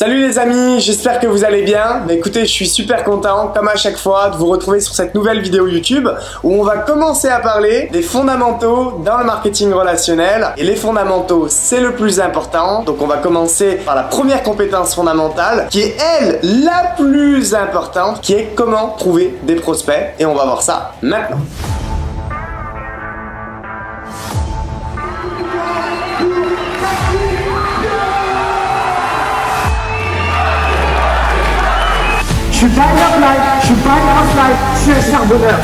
Salut les amis, j'espère que vous allez bien. Écoutez, je suis super content, comme à chaque fois, de vous retrouver sur cette nouvelle vidéo YouTube où on va commencer à parler des fondamentaux dans le marketing relationnel. Et les fondamentaux, c'est le plus important. Donc on va commencer par la première compétence fondamentale qui est, elle, la plus importante, qui est comment trouver des prospects. Et on va voir ça maintenant. Je suis pas un offline, je suis pas un offline, je suis un charbonneur.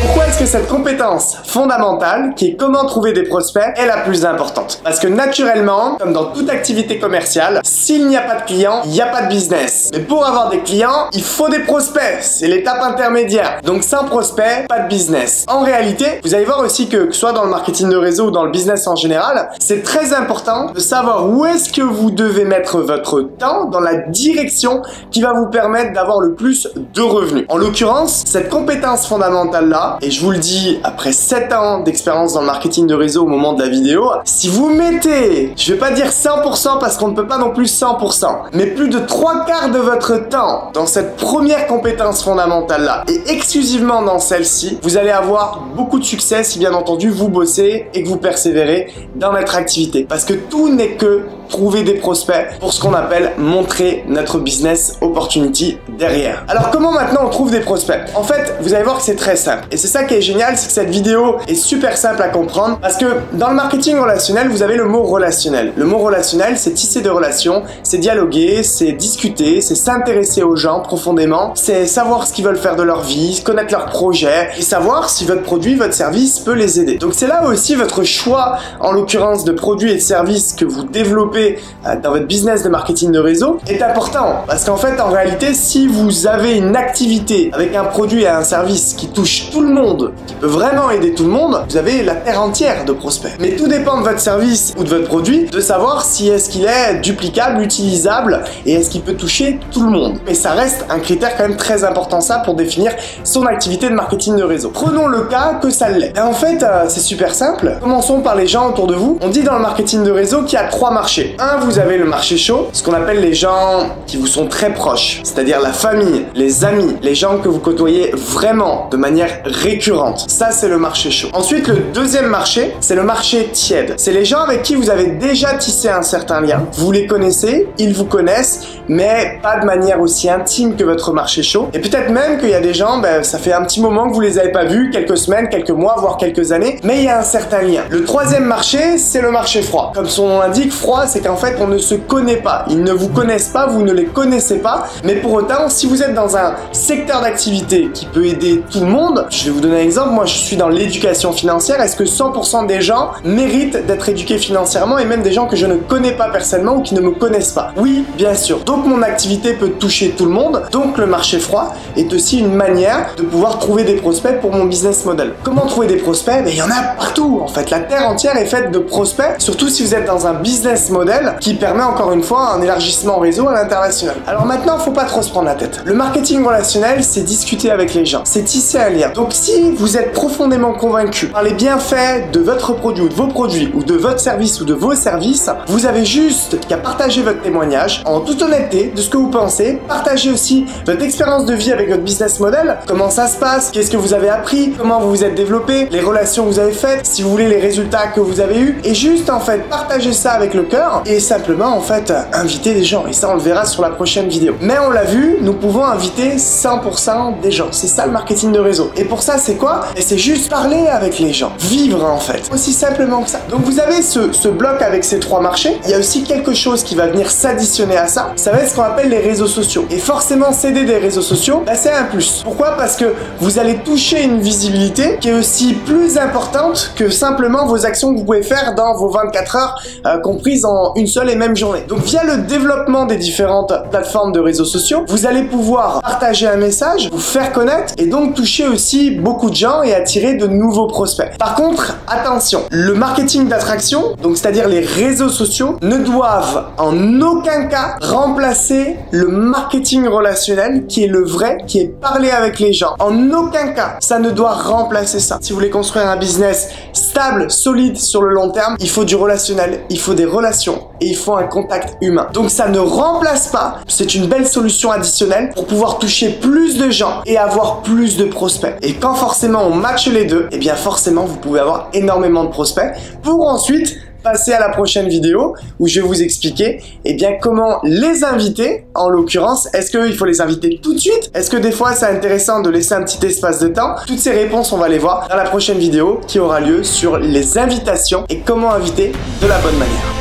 Pourquoi est-ce que cette compétence fondamentale, qui est comment trouver des prospects, est la plus importante? Parce que naturellement, comme dans toute activité commerciale, s'il n'y a pas de clients, il n'y a pas de business. Mais pour avoir des clients, il faut des prospects. C'est l'étape intermédiaire. Donc sans prospects, pas de business. En réalité, vous allez voir aussi que ce soit dans le marketing de réseau ou dans le business en général, c'est très important de savoir où est-ce que vous devez mettre votre temps dans la direction qui va vous permettre d'avoir le plus de revenus. En l'occurrence, cette compétence fondamentale-là, et je vous le dis, après 7 ans d'expérience dans le marketing de réseau au moment de la vidéo, si vous mettez, je vais pas dire 100% parce qu'on ne peut pas non plus 100%, mais plus de 3/4 de votre temps dans cette première compétence fondamentale-là, et exclusivement dans celle-ci, vous allez avoir beaucoup de succès si bien entendu vous bossez et que vous persévérez dans votre activité. Parce que tout n'est que trouver des prospects pour ce qu'on appelle montrer notre business opportunity derrière. Alors comment maintenant on trouve des prospects? En fait, vous allez voir que c'est très simple. Et c'est ça qui est génial, c'est que cette vidéo est super simple à comprendre parce que dans le marketing relationnel, vous avez le mot relationnel. Le mot relationnel, c'est tisser des relations, c'est dialoguer, c'est discuter, c'est s'intéresser aux gens profondément, c'est savoir ce qu'ils veulent faire de leur vie, connaître leurs projets et savoir si votre produit, votre service peut les aider. Donc c'est là aussi votre choix, en l'occurrence de produits et de services que vous développez dans votre business de marketing de réseau est important parce qu'en fait en réalité si vous avez une activité avec un produit et un service qui touche tout le monde, qui peut vraiment aider tout le monde, vous avez la terre entière de prospects. Mais tout dépend de votre service ou de votre produit de savoir si est-ce qu'il est duplicable, utilisable et est-ce qu'il peut toucher tout le monde. Mais ça reste un critère quand même très important ça pour définir son activité de marketing de réseau. Prenons le cas que ça l'est. Et en fait c'est super simple. Commençons par les gens autour de vous. On dit dans le marketing de réseau qu'il y a 3 marchés. Un, vous avez le marché chaud, ce qu'on appelle les gens qui vous sont très proches, c'est-à-dire la famille, les amis, les gens que vous côtoyez vraiment de manière récurrente. Ça, c'est le marché chaud. Ensuite, le deuxième marché, c'est le marché tiède. C'est les gens avec qui vous avez déjà tissé un certain lien. Vous les connaissez, ils vous connaissent, mais pas de manière aussi intime que votre marché chaud. Et peut-être même qu'il y a des gens, ça fait un petit moment que vous les avez pas vus, quelques semaines, quelques mois, voire quelques années, mais il y a un certain lien. Le troisième marché, c'est le marché froid. Comme son nom l'indique, froid, c'est qu'en fait on ne se connaît pas, ils ne vous connaissent pas, vous ne les connaissez pas, mais pour autant si vous êtes dans un secteur d'activité qui peut aider tout le monde, je vais vous donner un exemple, moi je suis dans l'éducation financière, est-ce que 100% des gens méritent d'être éduqués financièrement et même des gens que je ne connais pas personnellement ou qui ne me connaissent pas? Oui, bien sûr. Donc mon activité peut toucher tout le monde, donc le marché froid est aussi une manière de pouvoir trouver des prospects pour mon business model. Comment trouver des prospects? Il y en a partout en fait, la terre entière est faite de prospects, surtout si vous êtes dans un business model qui permet encore une fois un élargissement réseau à l'international. Alors maintenant, faut pas trop se prendre la tête. Le marketing relationnel, c'est discuter avec les gens, c'est tisser un lien. Donc si vous êtes profondément convaincu par les bienfaits de votre produit ou de vos produits ou de votre service ou de vos services, vous avez juste qu'à partager votre témoignage en toute honnêteté de ce que vous pensez, partager aussi votre expérience de vie avec votre business model, comment ça se passe, qu'est-ce que vous avez appris, comment vous vous êtes développé, les relations que vous avez faites, si vous voulez les résultats que vous avez eus, et juste en fait partager ça avec le cœur et simplement en fait inviter des gens, et ça on le verra sur la prochaine vidéo. Mais on l'a vu, nous pouvons inviter 100% des gens, c'est ça le marketing de réseau. Et pour ça c'est quoi? Et c'est juste parler avec les gens, vivre en fait, aussi simplement que ça. Donc vous avez ce bloc avec ces 3 marchés, il y a aussi quelque chose qui va venir s'additionner à ça, ça va être ce qu'on appelle les réseaux sociaux. Et forcément s'aider des réseaux sociaux, c'est un plus. Pourquoi? Parce que vous allez toucher une visibilité qui est aussi plus importante que simplement vos actions que vous pouvez faire dans vos 24 heures comprises en en une seule et même journée. Donc via le développement des différentes plateformes de réseaux sociaux, vous allez pouvoir partager un message, vous faire connaître et donc toucher aussi beaucoup de gens et attirer de nouveaux prospects. Par contre, attention, le marketing d'attraction, donc c'est-à-dire les réseaux sociaux, ne doivent en aucun cas remplacer le marketing relationnel qui est le vrai, qui est parler avec les gens. En aucun cas, ça ne doit remplacer ça. Si vous voulez construire un business stable, solide sur le long terme, il faut du relationnel, il faut des relations et il faut un contact humain. Donc ça ne remplace pas, c'est une belle solution additionnelle pour pouvoir toucher plus de gens et avoir plus de prospects. Et quand forcément on matche les deux, eh bien forcément vous pouvez avoir énormément de prospects pour ensuite passer à la prochaine vidéo où je vais vous expliquer comment les inviter. En l'occurrence, est-ce qu'il faut les inviter tout de suite? Est-ce que des fois c'est intéressant de laisser un petit espace de temps? Toutes ces réponses on va les voir dans la prochaine vidéo qui aura lieu sur les invitations et comment inviter de la bonne manière.